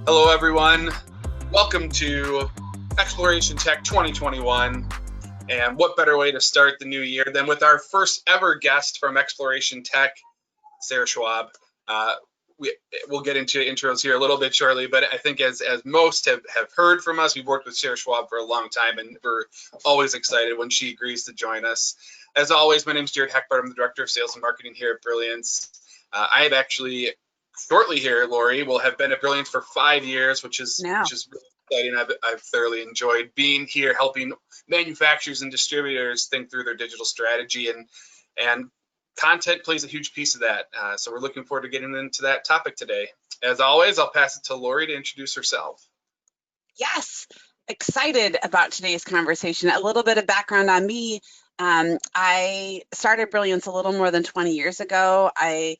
Hello, everyone. Welcome to Exploration Tech 2021. And what better way to start the new year than with our first ever guest from Exploration Tech, Sarah Schwab. We'll get into intros here a little bit shortly, but I think as most have heard from us, we've worked with Sarah Schwab for a long time, and we're always excited when she agrees to join us. As always, my name is Jared Heckbart. I'm the Director of Sales and Marketing here at Brilliance. I have actually shortly here, Lori, will have been at Brilliance for 5 years, which is really exciting. I've thoroughly enjoyed being here, helping manufacturers and distributors think through their digital strategy, and content plays a huge piece of that. So we're looking forward to getting into that topic today. As always, I'll pass it to Lori to introduce herself. Yes, excited about today's conversation. A little bit of background on me. I started Brilliance a little more than 20 years ago. I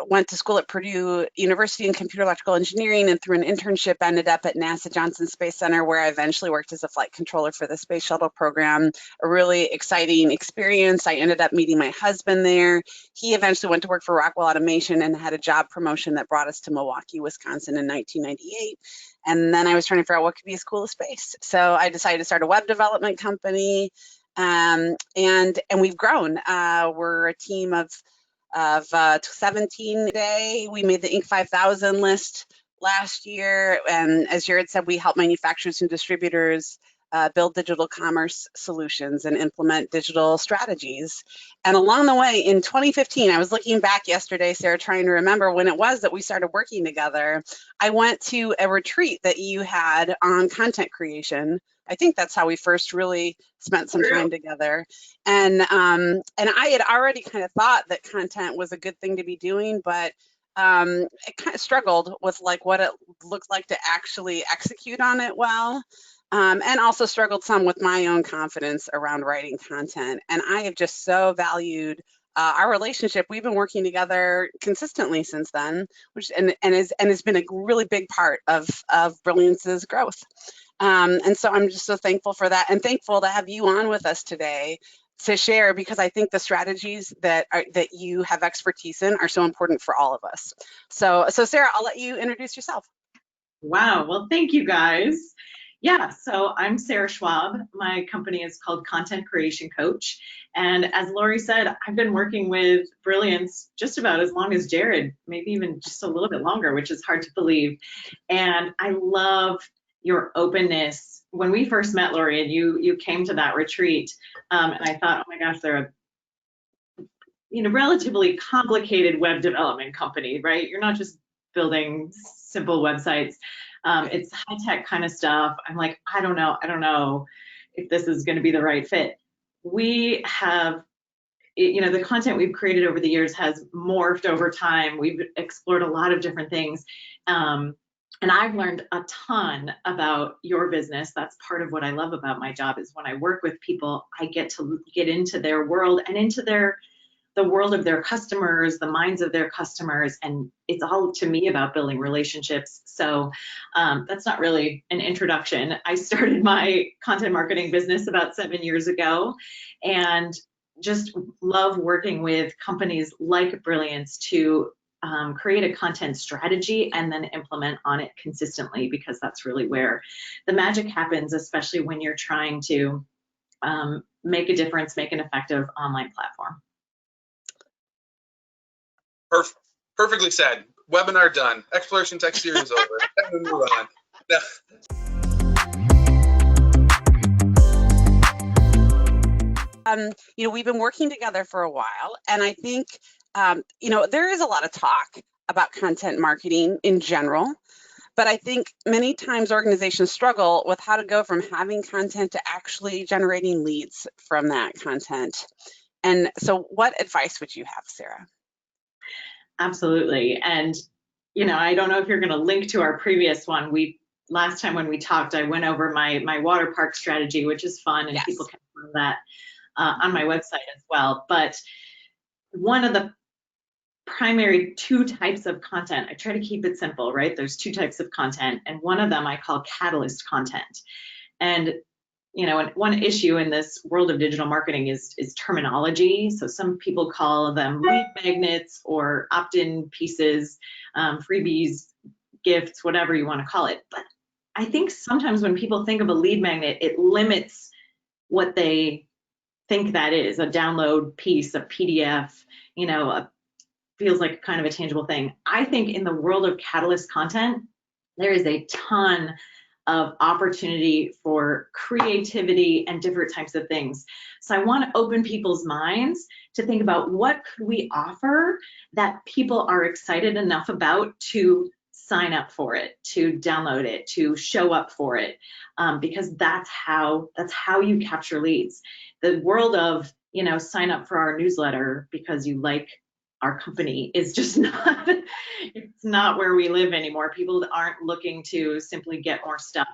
went to school at Purdue University in computer electrical engineering, and through an internship ended up at NASA Johnson Space Center, where I eventually worked as a flight controller for the space shuttle program. A really exciting experience. I ended up meeting my husband there. He eventually went to work for Rockwell Automation and had a job promotion that brought us to Milwaukee, Wisconsin in 1998. And then I was trying to figure out what could be as cool as space. So I decided to start a web development company, and we've grown. We're a team of 17 today. We made the Inc. 5000 list last year, and as Jared said, we help manufacturers and distributors build digital commerce solutions and implement digital strategies. And along the way, in 2015, I was looking back yesterday, Sarah, trying to remember when it was that we started working together. I went to a retreat that you had on content creation. I think that's how we first really spent some time together. And I had already kind of thought that content was a good thing to be doing, but it kind of struggled with like what it looked like to actually execute on it well. And also struggled some with my own confidence around writing content. And I have just so valued our relationship. We've been working together consistently since then, which has been a really big part of Brilliance's growth. And so I'm just so thankful for that, and thankful to have you on with us today to share, because I think the strategies that you have expertise in are so important for all of us. So Sarah, I'll let you introduce yourself. Wow, well, thank you guys. Yeah, so I'm Sarah Schwab. My company is called Content Creation Coach. And as Lori said, I've been working with Brilliance just about as long as Jared, maybe even just a little bit longer, which is hard to believe. And I love your openness. When we first met, Lori, and you came to that retreat, and I thought, oh my gosh, they're a relatively complicated web development company, right? You're not just building simple websites. It's high-tech kind of stuff. I'm like, I don't know if this is going to be the right fit. We have, the content we've created over the years has morphed over time. We've explored a lot of different things. And I've learned a ton about your business. That's part of what I love about my job, is when I work with people, I get to get into their world and into the world of their customers, the minds of their customers, and it's all, to me, about building relationships. So that's not really an introduction. I started my content marketing business about 7 years ago, and just love working with companies like Brilliance to create a content strategy and then implement on it consistently, because that's really where the magic happens, especially when you're trying to make a difference, make an effective online platform. Perfectly said. Webinar done. Exploration Tech series over. Time to move on. We've been working together for a while, and I think there is a lot of talk about content marketing in general, but I think many times organizations struggle with how to go from having content to actually generating leads from that content. And so what advice would you have, Sarah? Absolutely. And, I don't know if you're going to link to our previous one. Last time when we talked, I went over my water park strategy, which is fun, and yes, people can find that on my website as well. But one of the primary 2 types of content, I try to keep it simple, right? There's 2 types of content, and one of them I call catalyst content. And and one issue in this world of digital marketing is terminology. So some people call them lead magnets or opt-in pieces, freebies, gifts, whatever you want to call it. But I think sometimes when people think of a lead magnet, it limits what they think that is, a download piece, a PDF, feels like kind of a tangible thing. I think in the world of Catalyst content, there is a ton of opportunity for creativity and different types of things. So I want to open people's minds to think about what could we offer that people are excited enough about to sign up for it, to download it, to show up for it, because that's how you capture leads. The world of, sign up for our newsletter because you like our company is just not, it's not where we live anymore. People aren't looking to simply get more stuff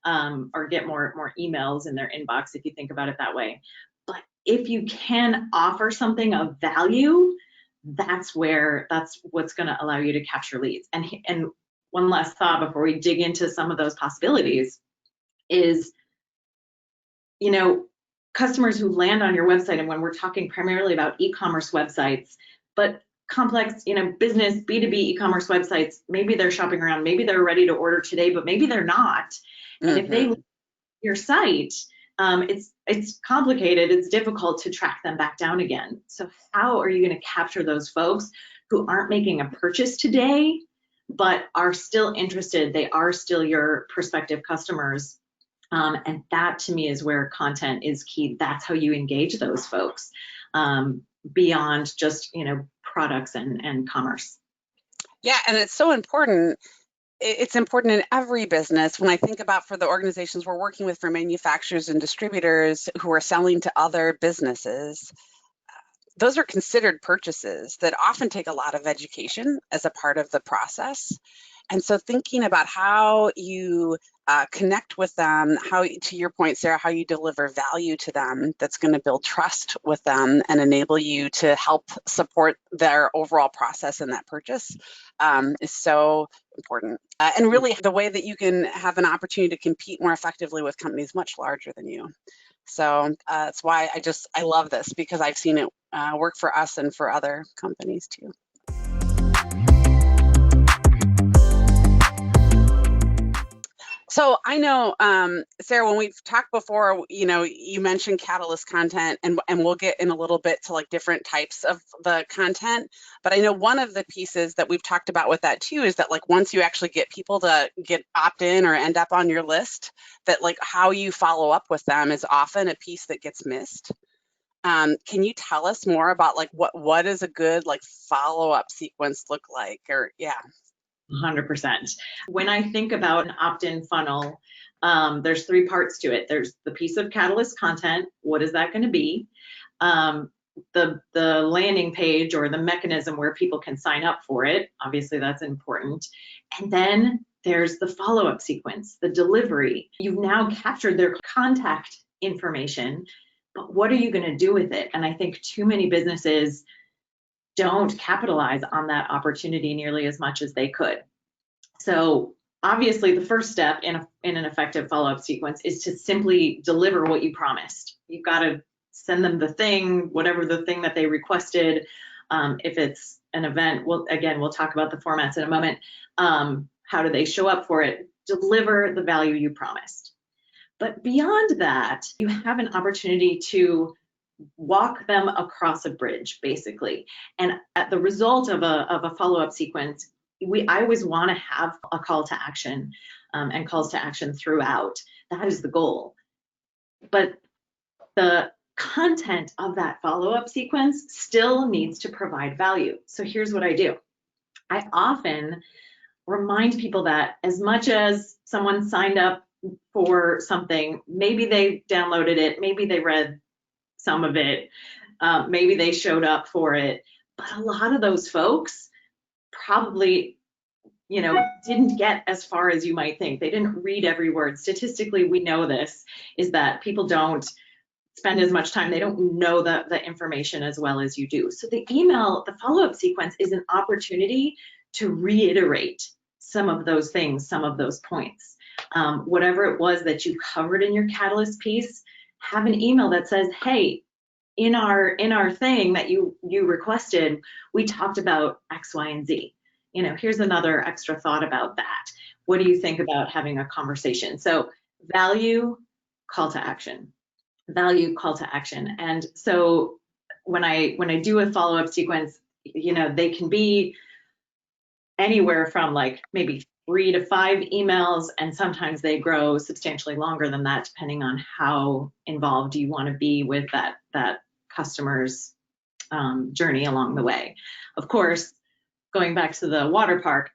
or get more emails in their inbox, if you think about it that way. But if you can offer something of value, that's what's going to allow you to capture leads. And one last thought before we dig into some of those possibilities is, customers who land on your website, and when we're talking primarily about e-commerce websites, but complex, business B2B e-commerce websites, maybe they're shopping around, maybe they're ready to order today, but maybe they're not. And if they leave your site, it's complicated, it's difficult to track them back down again. So how are you going to capture those folks who aren't making a purchase today, but are still interested? They are still your prospective customers. And that to me is where content is key. That's how you engage those folks beyond just, products and commerce. Yeah, and it's so important. It's important in every business. When I think about for the organizations we're working with, for manufacturers and distributors who are selling to other businesses, those are considered purchases that often take a lot of education as a part of the process. And so thinking about how you connect with them, how, to your point, Sarah, how you deliver value to them that's going to build trust with them and enable you to help support their overall process in that purchase is so important. And really the way that you can have an opportunity to compete more effectively with companies much larger than you. So that's why I love this, because I've seen it work for us and for other companies too. So I know, Sarah, when we've talked before, you mentioned Catalyst content, and we'll get in a little bit to like different types of the content. But I know one of the pieces that we've talked about with that too is that like once you actually get people to opt in or end up on your list, that like how you follow up with them is often a piece that gets missed. Can you tell us more about like what is a good like follow-up sequence look like? Or yeah. 100%. When I think about an opt-in funnel, there's three parts to it. There's the piece of Catalyst content. What is that going to be? The landing page or the mechanism where people can sign up for it. Obviously, that's important. And then there's the follow-up sequence, the delivery. You've now captured their contact information, but what are you going to do with it? And I think too many businesses don't capitalize on that opportunity nearly as much as they could. So obviously the first step in an effective follow-up sequence is to simply deliver what you promised. You've got to send them the thing, whatever the thing that they requested. If it's an event, we'll talk about the formats in a moment. How do they show up for it? Deliver the value you promised. But beyond that, you have an opportunity to walk them across a bridge, basically. And at the result of a follow-up sequence, I always want to have a call to action and calls to action throughout. That is the goal. But the content of that follow-up sequence still needs to provide value. So here's what I do. I often remind people that as much as someone signed up for something, maybe they downloaded it, maybe they read some of it, maybe they showed up for it, but a lot of those folks probably, didn't get as far as you might think. They didn't read every word. Statistically, we know this, is that people don't spend as much time, they don't know the information as well as you do. So the follow-up sequence is an opportunity to reiterate some of those things, some of those points. Whatever it was that you covered in your Catalyst piece, have an email that says, hey, in our thing that you requested, we talked about X, Y, and Z. here's another extra thought about that. What do you think about having a conversation? So value, call to action, value, call to action. And so when I do a follow-up sequence, they can be anywhere from like maybe 3 to 5 emails, and sometimes they grow substantially longer than that, depending on how involved you want to be with that customer's journey along the way. Of course, going back to the water park,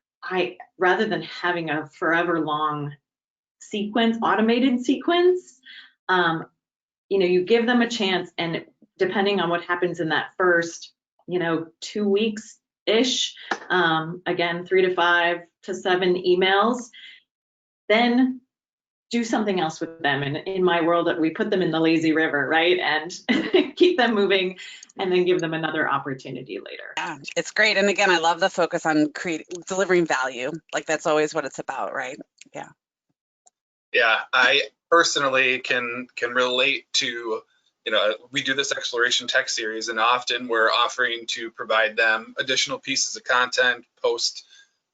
rather than having a forever long sequence, automated sequence, you give them a chance, and depending on what happens in that first, 2 weeks ish, again, 3 to 5 to 7 emails, then do something else with them. And in my world, we put them in the lazy river, right? And keep them moving, and then give them another opportunity later. Yeah, it's great. And again, I love the focus on delivering value. Like that's always what it's about, right? Yeah. Yeah, I personally can relate to, we do this Exploration Tech series, and often we're offering to provide them additional pieces of content post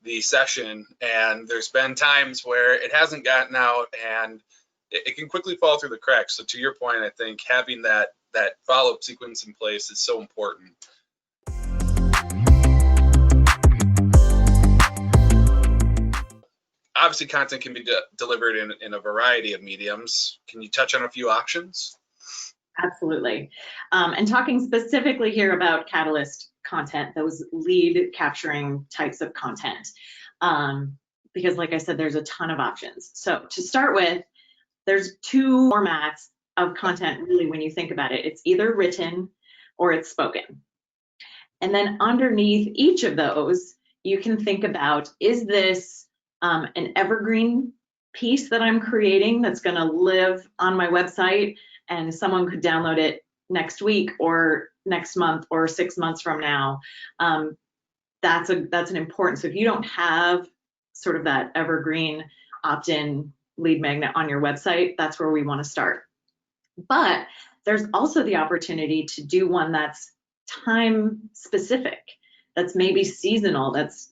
the session, and there's been times where it hasn't gotten out, and it can quickly fall through the cracks. So to your point, I think having that follow-up sequence in place is so important. Obviously, content can be delivered in a variety of mediums. Can you touch on a few options? Absolutely. And talking specifically here about Catalyst content, those lead capturing types of content, because like I said, there's a ton of options. So to start with, there's 2 formats of content really when you think about it. It's either written or it's spoken. And then underneath each of those, you can think about, is this an evergreen piece that I'm creating that's going to live on my website and someone could download it next week or next month or 6 months from now? That's an important. So if you don't have sort of that evergreen opt-in lead magnet on your website, that's where we want to start. But there's also the opportunity to do one that's time specific, that's maybe seasonal, that's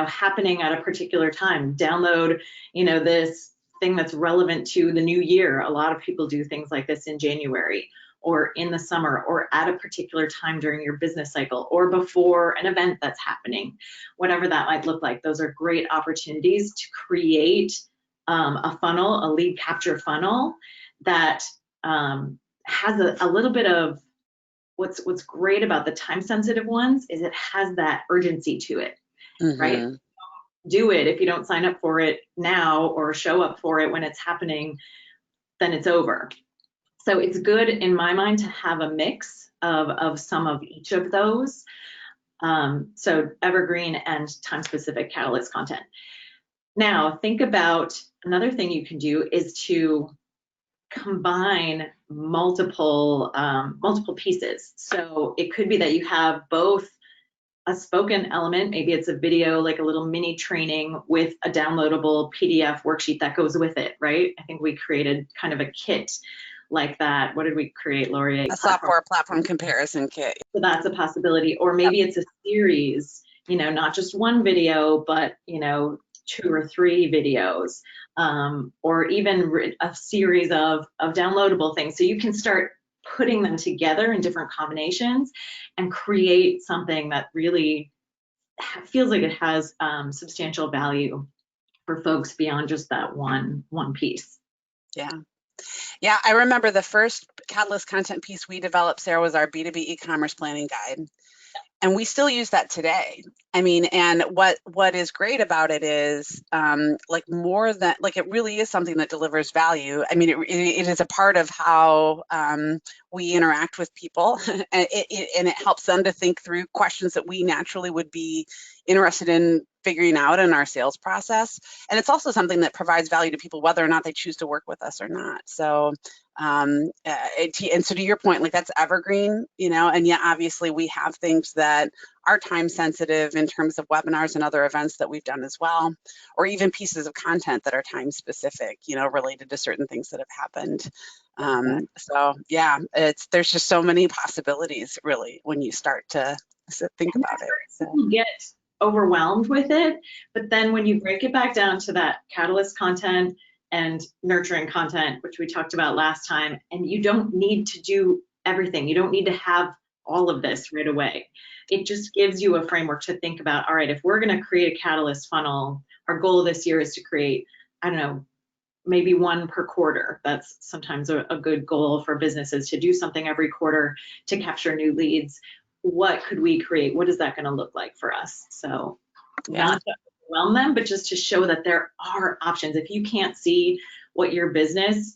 happening at a particular time. Download this thing that's relevant to the new year. A lot of people do things like this in January or in the summer or at a particular time during your business cycle or before an event that's happening, whatever that might look like. Those are great opportunities to create a funnel, a lead capture funnel that has a little bit of what's great about the time sensitive ones is it has that urgency to it, right? Do it. If you don't sign up for it now or show up for it when it's happening, then it's over. So it's good in my mind to have a mix of some of each of those. So evergreen and time specific Catalyst content. Now think about another thing you can do is to combine multiple pieces. So it could be that you have both a spoken element, maybe it's a video, like a little mini training with a downloadable PDF worksheet that goes with it, right? I think we created kind of a kit like that. What did we create, Lori? A software platform comparison kit. So that's a possibility. Or maybe it's a series, not just one video, but 2 or 3 videos, or even a series of downloadable things. So you can start putting them together in different combinations and create something that really feels like it has substantial value for folks beyond just that one piece. Yeah, I remember the first Catalyst content piece we developed, Sarah, was our B2B e-commerce planning guide. And we still use that today. I mean, and what is great about it is more than it really is something that delivers value. I mean, it is a part of how we interact with people, and it helps them to think through questions that we naturally would be interested in figuring out in our sales process. And it's also something that provides value to people whether or not they choose to work with us or not. So and so to your point, that's evergreen, and yet obviously we have things that are time sensitive in terms of webinars and other events that we've done as well, or even pieces of content that are time specific, related to certain things that have happened. So yeah, there's just so many possibilities really when you start to think about it. So. Get overwhelmed with it. But then when you break it back down to that catalyst content and nurturing content, which we talked about last time, and you don't need to do everything. You don't need to have all of this right away. It just gives you a framework to think about, all right, if we're going to create a catalyst funnel, our goal this year is to create, I don't know, maybe one per quarter. That's sometimes a good goal for businesses, to do something every quarter to capture new leads. What could we create? What is that going to look like for us? So not to overwhelm them, but just to show that there are options. If you can't see what your business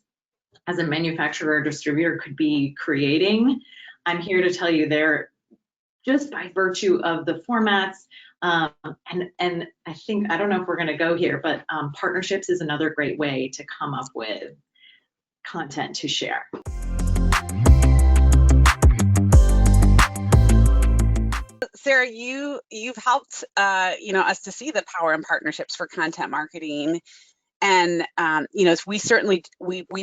as a manufacturer or distributor could be creating, I'm here to tell you they're just by virtue of the formats. And I think, I don't know if we're going to go here, but partnerships is another great way to come up with content to share. Sarah, you've helped us to see the power in partnerships for content marketing. And we certainly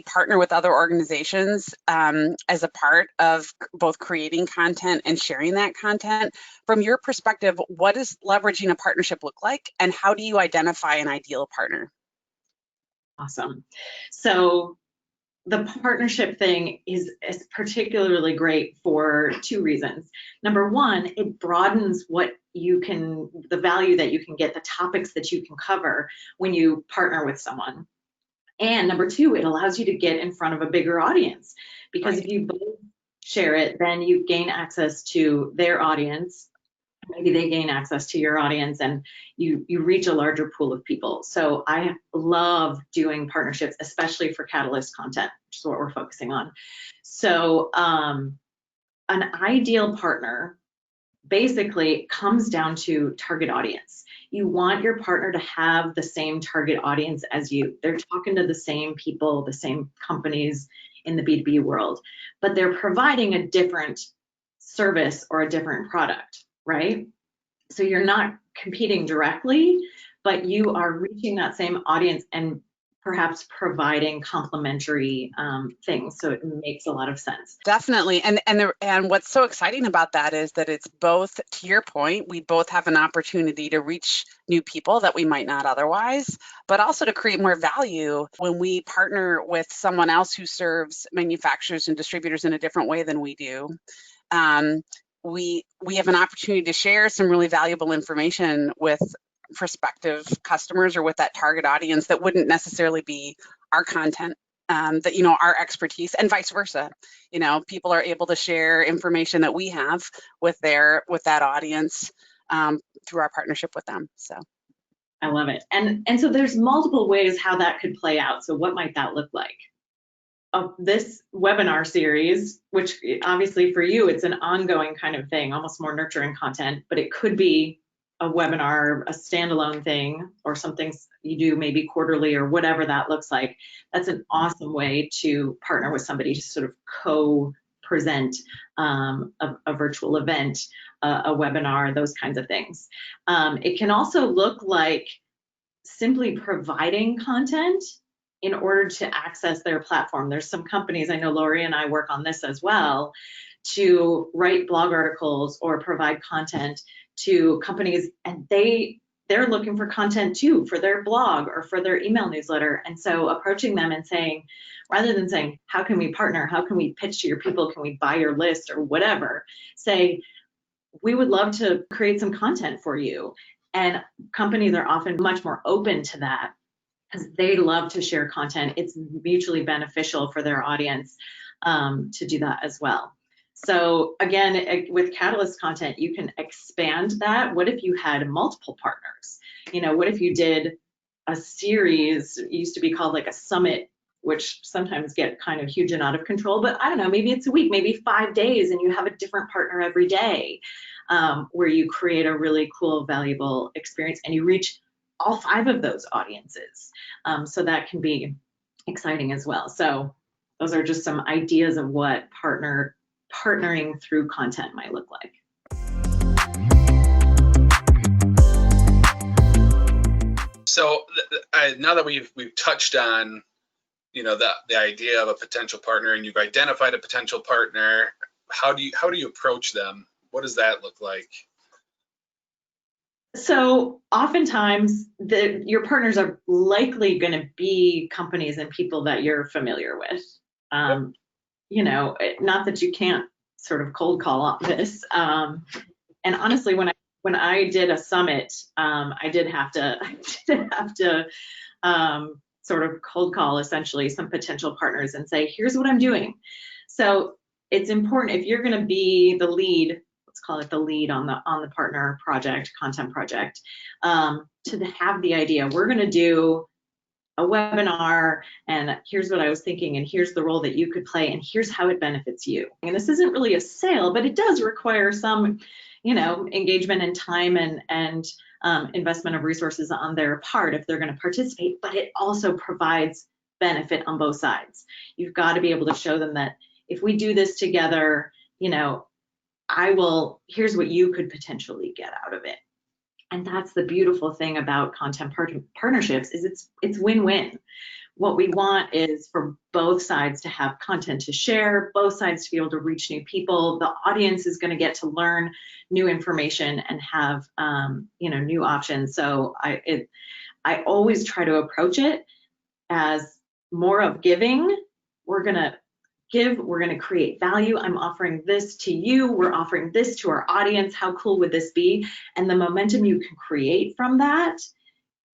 partner with other organizations as a part of both creating content and sharing that content. From your perspective, what does leveraging a partnership look like, and how do you identify an ideal partner? Awesome. So the partnership thing is particularly great for two reasons. Number one, it broadens the value that you can get, the topics that you can cover when you partner with someone. And number two, it allows you to get in front of a bigger audience, because if you both share it, then you gain access to their audience. Maybe they gain access to your audience, and you reach a larger pool of people. So I love doing partnerships, especially for catalyst content, which is what we're focusing on. So an ideal partner basically comes down to target audience. You want your partner to have the same target audience as you. They're talking to the same people, the same companies in the B2B world, but they're providing a different service or a different product, right? So you're not competing directly, but you are reaching that same audience and perhaps providing complementary things. So it makes a lot of sense. Definitely. And what's so exciting about that is that it's both, to your point, we both have an opportunity to reach new people that we might not otherwise, but also to create more value when we partner with someone else who serves manufacturers and distributors in a different way than we do. We have an opportunity to share some really valuable information with prospective customers or with that target audience that wouldn't necessarily be our content, our expertise, and vice versa. People are able to share information that we have with that audience through our partnership with them. So I love it. And so there's multiple ways how that could play out. So what might that look like? This webinar series, which obviously for you, it's an ongoing kind of thing, almost more nurturing content, but it could be a webinar, a standalone thing, or something you do maybe quarterly or whatever that looks like. That's an awesome way to partner with somebody to sort of co-present a virtual event, a webinar, those kinds of things. It can also look like simply providing content in order to access their platform. There's some companies, I know Lori and I work on this as well, to write blog articles or provide content to companies, and they're looking for content too for their blog or for their email newsletter. And so approaching them and saying, rather than saying, how can we partner? How can we pitch to your people? Can we buy your list or whatever? Say, we would love to create some content for you. And companies are often much more open to that because they love to share content. It's mutually beneficial for their audience to do that as well. So again, with Catalyst content, you can expand that. What if you had multiple partners? What if you did a series, it used to be called like a summit, which sometimes get kind of huge and out of control, but I don't know, maybe it's a week, maybe 5 days, and you have a different partner every day, where you create a really cool, valuable experience and you reach all 5 of those audiences. So that can be exciting as well. So those are just some ideas of what partnering through content might look like. So now that we've touched on, the idea of a potential partner, and you've identified a potential partner, how do you approach them? What does that look like? So oftentimes your partners are likely going to be companies and people that you're familiar with. You know, not that you can't sort of cold call this. And honestly, when I did a summit, I did have to sort of cold call essentially some potential partners and say, here's what I'm doing. So it's important if you're going to be the lead, let's call it the lead on the partner project, content project, to have the idea, we're going to do a webinar, and here's what I was thinking, and here's the role that you could play, and here's how it benefits you. And this isn't really a sale, but it does require some, you know, engagement and time and investment of resources on their part if they're going to participate, but it also provides benefit on both sides. You've got to be able to show them that if we do this together, you know, here's what you could potentially get out of it. And that's the beautiful thing about content partnerships is it's win-win. What we want is for both sides to have content to share, both sides to be able to reach new people. The audience is going to get to learn new information and have you know, new options. So I always try to approach it as more of giving. We're going to give, we're going to create value. I'm offering this to you. We're offering this to our audience. How cool would this be? And the momentum you can create from that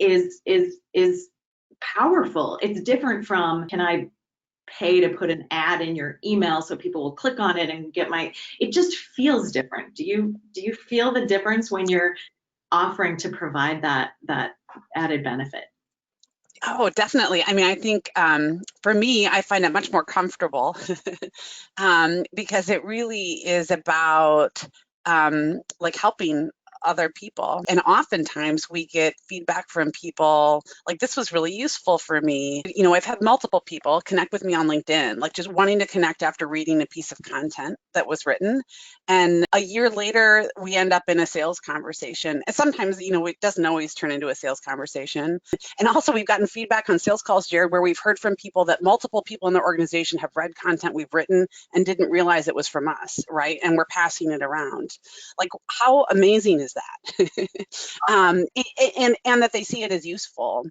is powerful. It's different from, can I pay to put an ad in your email so people will click on it and get it just feels different. Do you feel the difference when you're offering to provide that added benefit? Oh, definitely. I mean, I think for me, I find it much more comfortable because it really is about like helping other people. And oftentimes we get feedback from people like, this was really useful for me. You know, I've had multiple people connect with me on LinkedIn, like just wanting to connect after reading a piece of content that was written. And a year later, we end up in a sales conversation. And sometimes, you know, it doesn't always turn into a sales conversation. And also we've gotten feedback on sales calls, Jared, where we've heard from people that multiple people in the organization have read content we've written and didn't realize it was from us, right? And we're passing it around. Like, how amazing is that? And that they see it as useful.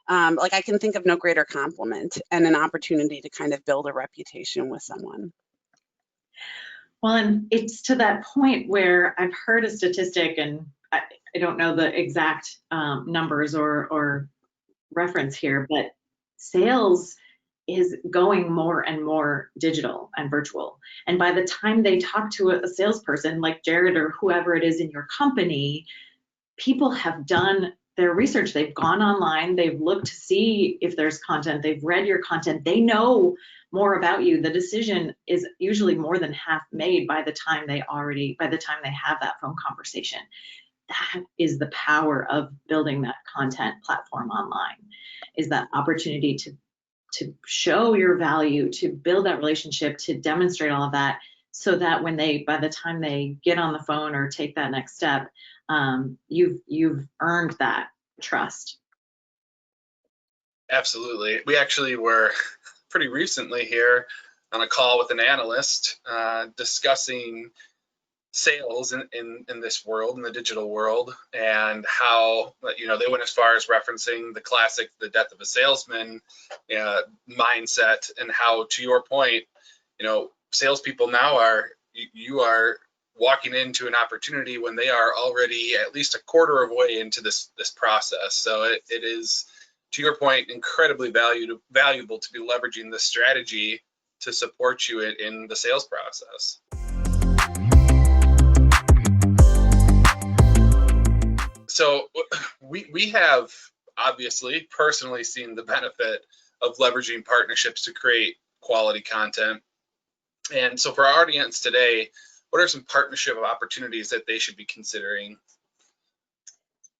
Like, I can think of no greater compliment and an opportunity to kind of build a reputation with someone. Well, and it's to that point where I've heard a statistic, and I don't know the exact numbers or reference here, but sales is going more and more digital and virtual. And by the time they talk to a salesperson like Jared or whoever it is in your company, people have done their research. They've gone online, they've looked to see if there's content, they've read your content, they know more about you. The decision is usually more than half made by the time they have that phone conversation. That is the power of building that content platform online, is that opportunity to show your value, to build that relationship, to demonstrate all of that, so that by the time they get on the phone or take that next step, you've earned that trust. Absolutely. We actually were pretty recently here on a call with an analyst discussing sales in this world, in the digital world, and how, you know, they went as far as referencing the classic "the death of a salesman" mindset, and how, to your point, you know, salespeople now you are walking into an opportunity when they are already at least a quarter of the way into this process. So it is, to your point, incredibly valuable to be leveraging this strategy to support you in the sales process. So we have obviously personally seen the benefit of leveraging partnerships to create quality content. And so for our audience today, what are some partnership opportunities that they should be considering?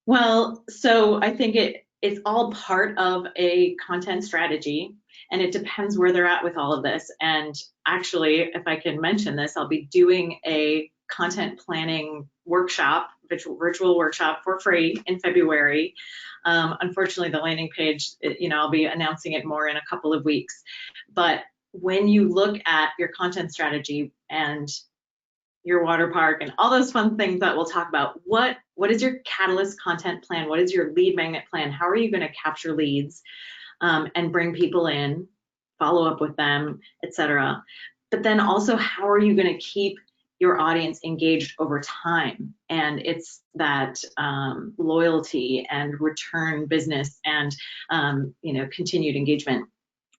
Well, so I think it's all part of a content strategy, and it depends where they're at with all of this. And actually, if I can mention this, I'll be doing a content planning workshop, virtual workshop for free in February. Unfortunately, the landing page, you know, I'll be announcing it more in a couple of weeks. But when you look at your content strategy and your water park and all those fun things that we'll talk about, what what is your catalyst content plan? What is your lead magnet plan? How are you going to capture leads and bring people in, follow up with them, etc. But then also, how are you going to keep your audience engaged over time? And it's that loyalty and return business and continued engagement.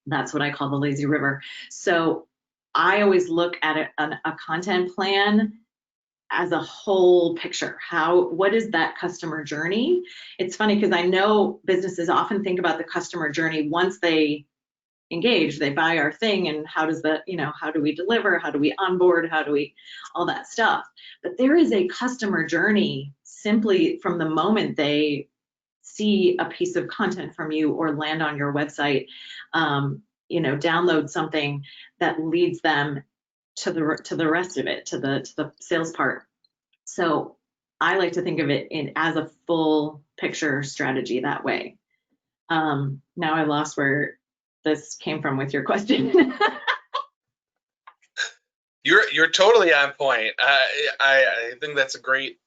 That's what I call the lazy river. So I always look at a content plan as a whole picture. What is that customer journey? It's funny because I know businesses often think about the customer journey once they engage, they buy our thing, and how do we deliver? How do we onboard? All that stuff. But there is a customer journey simply from the moment they see a piece of content from you or land on your website, download something that leads them to the rest of it, to the sales part. So I like to think of it as a full picture strategy that way. Now I lost where this came from with your question. You're totally on point. I think that's a great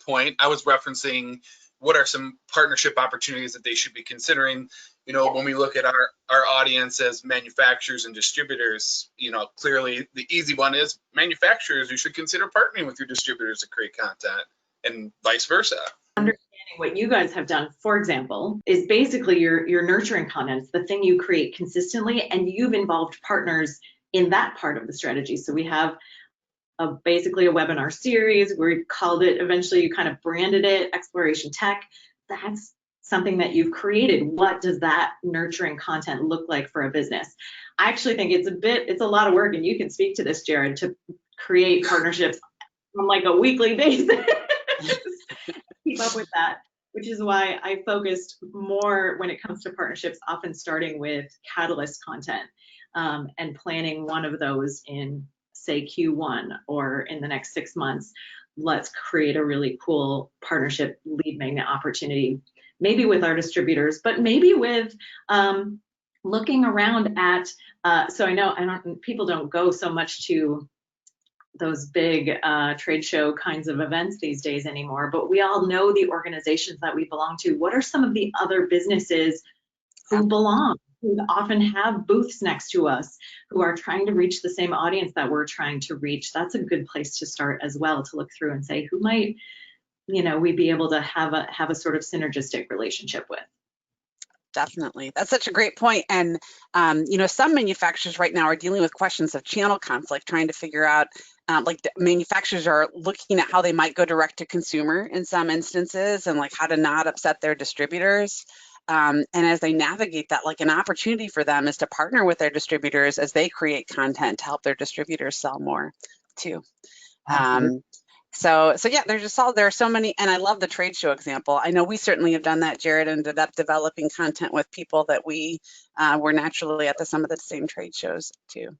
point. I was referencing what are some partnership opportunities that they should be considering. When we look at our audience as manufacturers and distributors, clearly the easy one is manufacturers. You should consider partnering with your distributors to create content, and vice versa. Understanding what you guys have done, for example, is basically your nurturing content. It's the thing you create consistently, and you've involved partners in that part of the strategy. So we have basically a webinar series. We called it, eventually you kind of branded it, Exploration Tech. That's something that you've created. What does that nurturing content look like for a business? I actually think it's a lot of work, and you can speak to this, Jared, to create partnerships on like a weekly basis. Keep up with that, which is why I focused more when it comes to partnerships, often starting with catalyst content and planning one of those in, say, Q1 or in the next 6 months. Let's create a really cool partnership lead magnet opportunity, maybe with our distributors, but maybe with looking around at, so I know people don't go so much to those big trade show kinds of events these days anymore, but we all know the organizations that we belong to. What are some of the other businesses who belong, who often have booths next to us, who are trying to reach the same audience that we're trying to reach? That's a good place to start as well, to look through and say, who might we'd be able to have a sort of synergistic relationship with. Definitely. That's such a great point. And, some manufacturers right now are dealing with questions of channel conflict, trying to figure out, manufacturers are looking at how they might go direct to consumer in some instances, and how to not upset their distributors. And as they navigate that, an opportunity for them is to partner with their distributors as they create content to help their distributors sell more too. So yeah, there are so many, and I love the trade show example. I know we certainly have done that, Jared, ended up developing content with people that we were naturally at some of the same trade shows too.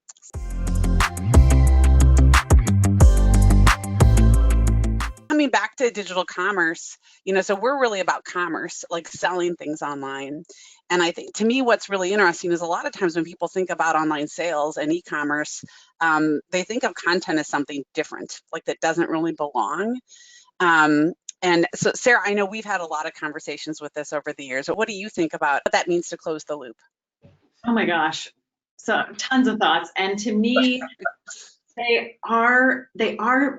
Coming back to digital commerce, so we're really about commerce, selling things online. And I think, to me, what's really interesting is a lot of times when people think about online sales and e-commerce, they think of content as something different, that doesn't really belong. And so, Sarah, I know we've had a lot of conversations with this over the years, but what do you think about what that means to close the loop? Oh my gosh, so tons of thoughts. And to me, they are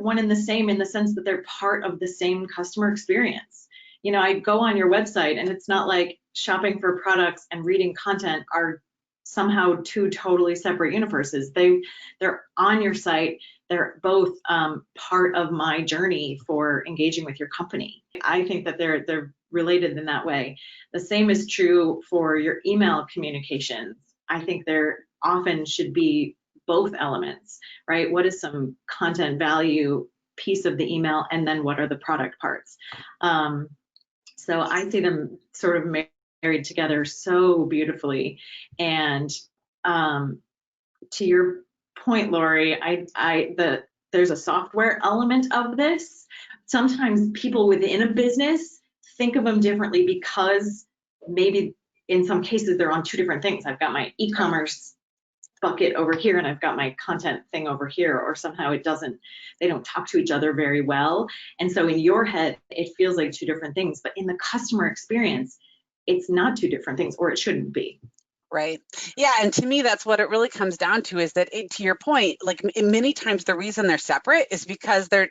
one and the same, in the sense that they're part of the same customer experience. I go on your website, and it's not like shopping for products and reading content are somehow two totally separate universes. They're on your site. They're both part of my journey for engaging with your company. I think that they're related in that way. The same is true for your email communications. I think there often should be both elements, right? What is some content value piece of the email, and then what are the product parts? So I see them sort of married together so beautifully. And to your point, Lori, there's a software element of this. Sometimes people within a business think of them differently, because maybe in some cases they're on two different things. I've got my e-commerce bucket over here and I've got my content thing over here, or somehow they don't talk to each other very well. And so in your head, it feels like two different things, but in the customer experience, it's not two different things, or it shouldn't be. Right. Yeah. And to me, that's what it really comes down to, is that to your point, like many times the reason they're separate is because they're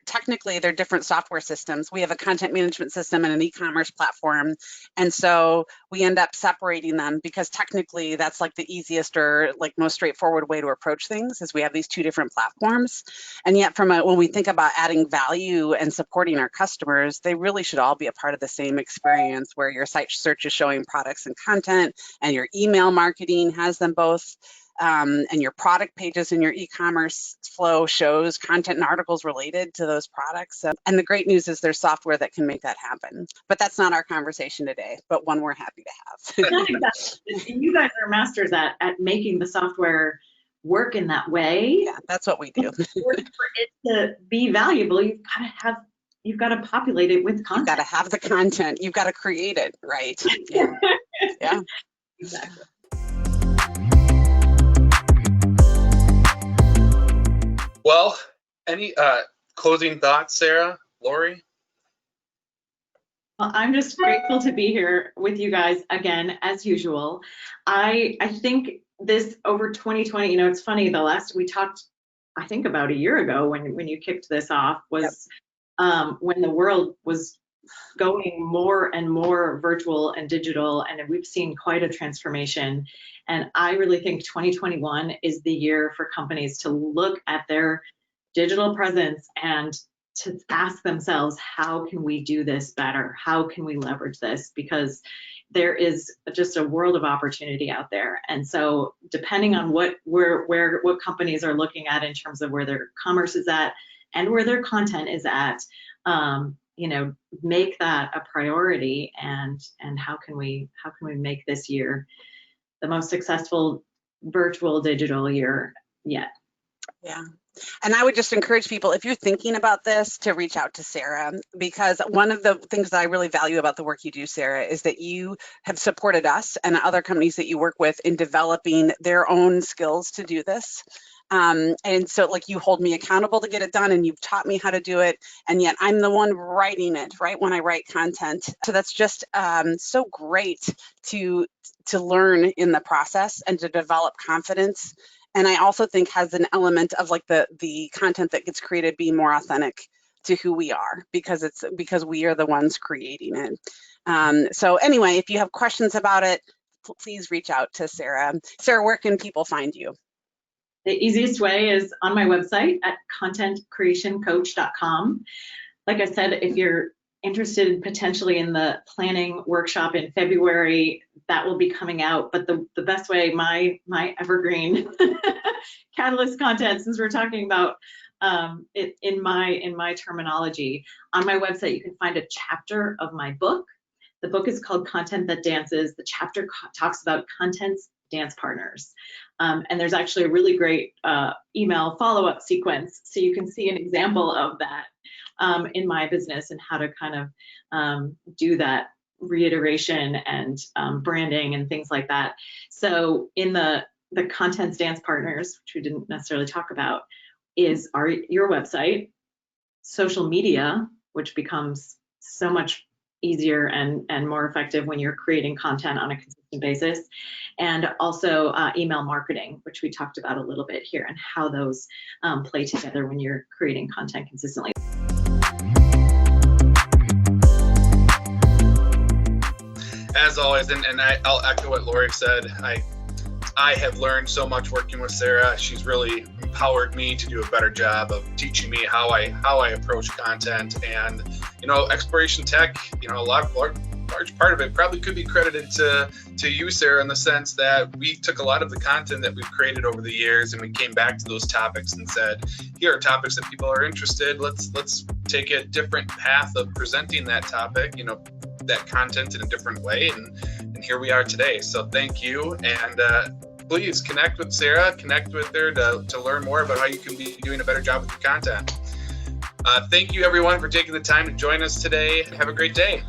different software systems. We have a content management system and an e-commerce platform. And so we end up separating them because technically that's like the easiest or like most straightforward way to approach things, is we have these two different platforms. And yet when we think about adding value and supporting our customers, they really should all be a part of the same experience, where your site search is showing products and content, and your email marketing has them both, and your product pages in your e-commerce flow shows content and articles related to those products. And the great news is there's software that can make that happen. But that's not our conversation today, but one we're happy to have. Not exactly. And you guys are masters at making the software work in that way. Yeah, that's what we do. For it to be valuable, you've got to populate it with content. You've got to have the content. You've got to create it, right? Yeah. Yeah. Exactly. Well, any closing thoughts, Sarah, Lori? Well, I'm just grateful to be here with you guys again, as usual. I think this over 2020, it's funny, the last we talked, I think about a year ago when you kicked this off, was when the world was going more and more virtual and digital, and we've seen quite a transformation. And I really think 2021 is the year for companies to look at their digital presence and to ask themselves, how can we do this better? How can we leverage this? Because there is just a world of opportunity out there. And so depending on what companies are looking at in terms of where their commerce is at and where their content is at, make that a priority, and how can we make this year the most successful virtual digital year yet. Yeah. And I would just encourage people, if you're thinking about this, to reach out to Sarah, because one of the things that I really value about the work you do, Sarah, is that you have supported us and other companies that you work with in developing their own skills to do this. And so like you hold me accountable to get it done, and you've taught me how to do it. And yet I'm the one writing it, right? When I write content. So that's just so great to learn in the process and to develop confidence. And I also think has an element of like the content that gets created being more authentic to who we are, because we are the ones creating it. So anyway, if you have questions about it, please reach out to Sarah. Sarah, where can people find you? The easiest way is on my website at contentcreationcoach.com. Like I said, if you're interested potentially in the planning workshop in February, that will be coming out. But the best way, my evergreen catalyst content, since we're talking about it in my terminology, on my website you can find a chapter of my book. The book is called Content That Dances. The chapter talks about content's dance partners. And there's actually a really great email follow-up sequence, so you can see an example of that in my business and how to kind of do that reiteration and branding and things like that. So in the content's dance partners, which we didn't necessarily talk about, is your website, social media, which becomes so much easier and more effective when you're creating content on a consistent basis, and also email marketing, which we talked about a little bit here, and how those play together when you're creating content consistently. As always, and I'll echo what Lori said, I have learned so much working with Sarah. She's really empowered me to do a better job of teaching me how I approach content. And Exploration Tech, a large part of it probably could be credited to you, Sarah, in the sense that we took a lot of the content that we've created over the years and we came back to those topics and said, here are topics that people are interested. Let's take a different path of presenting that topic, that content in a different way, and here we are today. So thank you, and please connect with Sarah, connect with her to learn more about how you can be doing a better job with your content. Thank you everyone for taking the time to join us today. Have a great day.